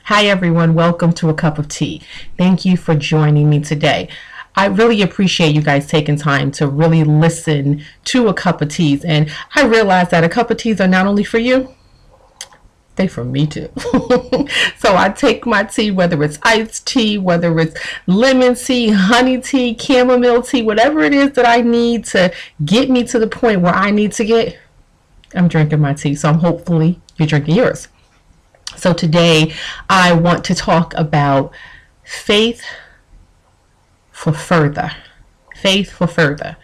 Hi everyone, welcome to A Cup of Tea. Thank you for joining me today. I really appreciate you guys taking time to really listen to A Cup of Teas, and I realize that A Cup of Teas are not only for you, they for me too. So I take my tea, whether it's iced tea, whether it's lemon tea, honey tea, chamomile tea, whatever it is that I need to get me to the point where I need to get, I'm drinking my tea. So I'm hopefully you're drinking yours. So today I want to talk about faith for further. Faith for further.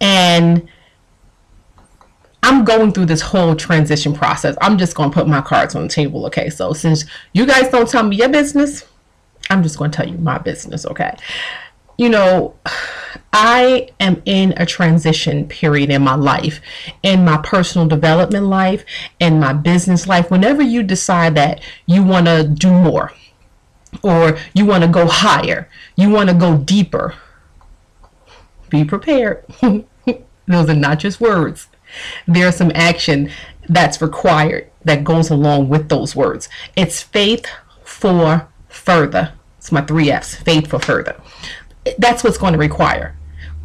And I'm going through this whole transition process. I'm just going to put my cards on the table, okay? So since you guys don't tell me your business, I'm just going to tell you my business, okay? You know, I am in a transition period in my life, in my personal development life, in my business life. Whenever you decide that you want to do more, or you want to go higher, you want to go deeper, be prepared. Those are not just words. There's some action that's required that goes along with those words. It's faith for further. It's my 3 F's, faith for further. That's what's going to require.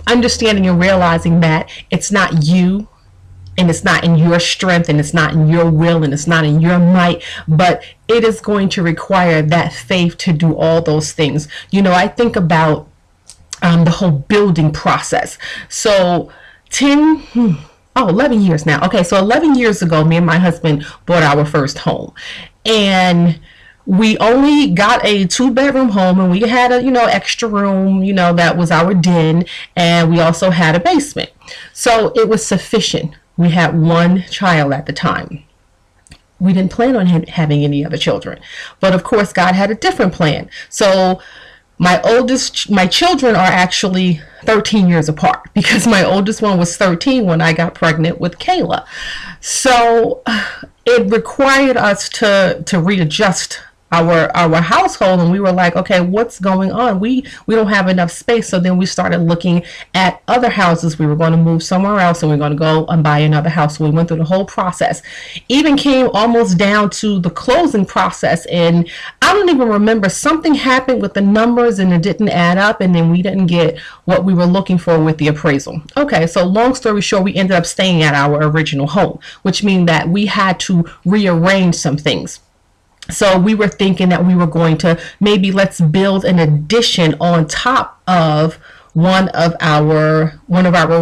Understanding and realizing that it's not you, and it's not in your strength, and it's not in your will, and it's not in your might, but it is going to require that faith to do all those things. You know, I think about the whole building process. So 11 years now. Okay, so 11 years ago, me and my husband bought our first home. And we only got a 2-bedroom home, and we had a, extra room, that was our den. And we also had a basement. So it was sufficient. We had 1 child at the time. We didn't plan on having any other children. But of course, God had a different plan. So my children are actually 13 years apart, because my oldest one was 13 when I got pregnant with Kayla. So it required us to readjust our household, and we were like, okay, what's going on? We don't have enough space. So then we started looking at other houses. We were going to move somewhere else, and we are going to go and buy another house. So we went through the whole process, even came almost down to the closing process. And I don't even remember, something happened with the numbers and it didn't add up, and then we didn't get what we were looking for with the appraisal. Okay, so long story short, we ended up staying at our original home, which means that we had to rearrange some things. So we were thinking that we were going to maybe let's build an addition on top of one of our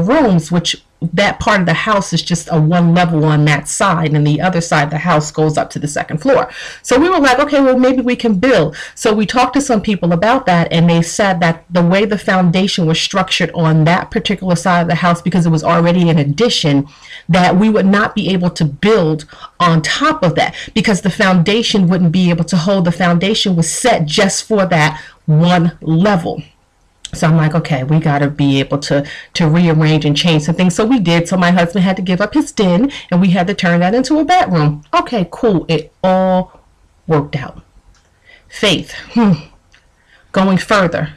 rooms, which that part of the house is just a 1 level on that side, and the other side of the house goes up to the 2nd floor. So we were like, okay, well, maybe we can build. So we talked to some people about that, and they said that the way the foundation was structured on that particular side of the house, because it was already an addition, that we would not be able to build on top of that, because the foundation wouldn't be able to hold. The foundation was set just for that 1 level. So I'm like, okay, we got to be able to rearrange and change some things. So we did. So my husband had to give up his den, and we had to turn that into a bedroom. Okay, cool. It all worked out. Faith, going further,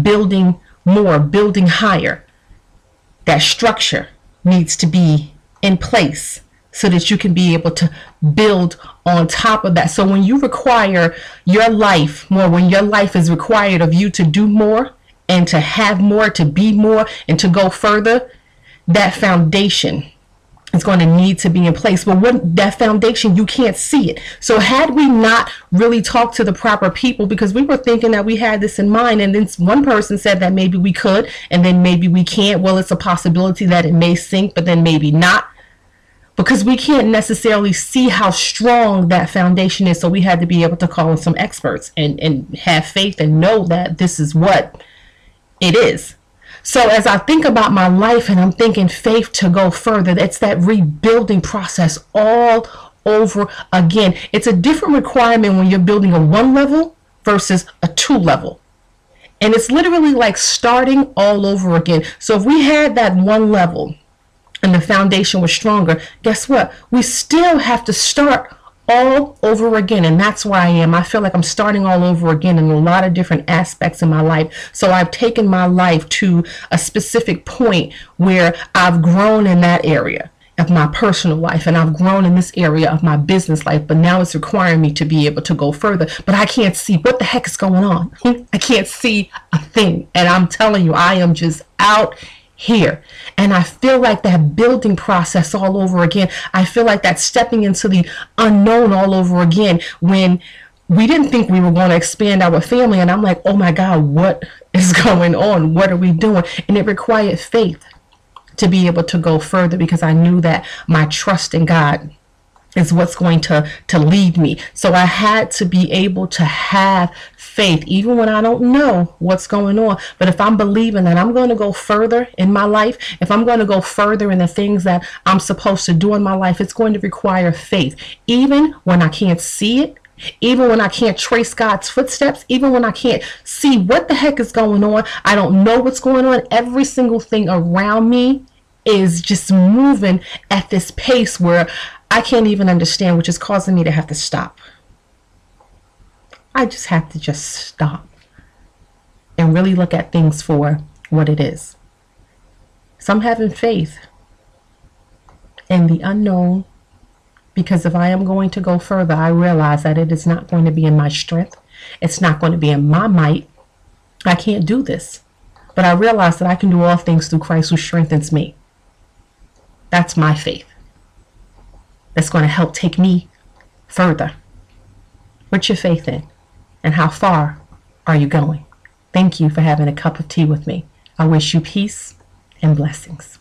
building more, building higher. That structure needs to be in place so that you can be able to build on top of that. So when you require your life more, when your life is required of you to do more, and to have more, to be more, and to go further, that foundation is going to need to be in place. But when that foundation, you can't see it. So had we not really talked to the proper people, because we were thinking that we had this in mind, and then one person said that maybe we could, and then maybe we can't. Well, it's a possibility that it may sink, but then maybe not, because we can't necessarily see how strong that foundation is. So we had to be able to call in some experts and have faith and know that this is what it is. So as I think about my life, and I'm thinking faith to go further, it's that rebuilding process all over again. It's a different requirement when you're building a 1 level versus a 2 level. And it's literally like starting all over again. So if we had that 1 level and the foundation was stronger, guess what? We still have to start all over again. And that's where I feel like I'm starting all over again in a lot of different aspects in my life. So I've taken my life to a specific point where I've grown in that area. of my personal life, and I've grown in this area of my business life, but now it's requiring me to be able to go further. But I can't see what the heck is going on. I can't see a thing. And I'm telling you, I am just out here. And I feel like that building process all over again. I feel like that stepping into the unknown all over again, when we didn't think we were going to expand our family. And I'm like, oh my God, what is going on? What are we doing? And it required faith to be able to go further, because I knew that my trust in God is what's going to lead me. So I had to be able to have faith, even when I don't know what's going on. But if I'm believing that I'm going to go further in my life, if I'm going to go further in the things that I'm supposed to do in my life, it's going to require faith, even when I can't see it. Even when I can't trace God's footsteps, even when I can't see what the heck is going on, I don't know what's going on. Every single thing around me is just moving at this pace where I can't even understand, which is causing me to have to stop. I just have to just stop and really look at things for what it is. So I'm having faith in the unknown, because if I am going to go further, I realize that it is not going to be in my strength. It's not going to be in my might. I can't do this. But I realize that I can do all things through Christ who strengthens me. That's my faith. That's going to help take me further. What's your faith in? And how far are you going? Thank you for having a cup of tea with me. I wish you peace and blessings.